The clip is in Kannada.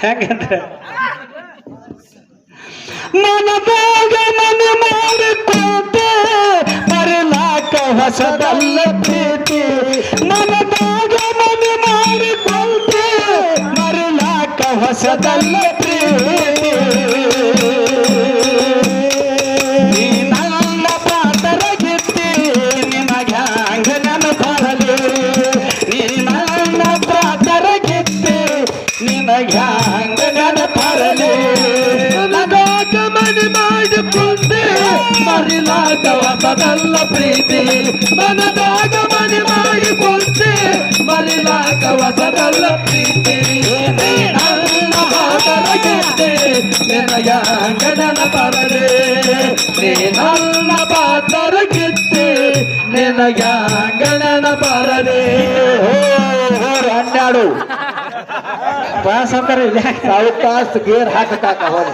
ಹೆಂಗಂದ್ರೆ ಮನದಾಗ ಮನ ಮಾಡಿಕೊಟ್ಟೆ ಮರಲಾಕ ಹೊಸದಲ್ಲ ಪ್ರೀತಿ ಮನದಾಗ ಮನ ಮಾಡಿಕೊಟ್ಟೆ ಮರಲಾಕ ಹೊಸದಲ್ಲ ಪ್ರೀತಿ ನೀ ನನ್ನ ಪಾತರಗಿತ್ತಿ ನಿನಗ ಹಂಗ ನೆನಪರಲಿ ನೀ ನನ್ನ ಪಾತರಗಿತ್ತಿ ನಿನಗ ಹಂಗ ನೆನಪರಲಿ ಮನದಾಗ ಮನೆ ಮಾಡಿಕೊಂಡೆ ಮರಿಲಾಗ ಹೊಸದಲ್ಲ ಪ್ರೀತಿ ಮನದಾಗ ಮನೆ ಮಾಡಿಕೊಂಡೆ ಮರಿಲಾಗ ಹೊಸದಲ್ಲ ಪ್ರೀತಿ ನನ್ನ ಪಾತರಗಿದ್ದೆ ನಿನಗ ಅಂಗಡನ ಬರದೆ ನೀ ನನ್ನ ಪಾತರಗಿದ್ದೆ ನಿನಗ ಅಂಗಡನ ಬರದೆ ಹನ್ನೆರಡು ಪಾಸ್ ಅಂದ್ರೆ ಸಾವಕಾಶ ಗೇರ್ ಹಾಕಕ್ಕ ಹೋದ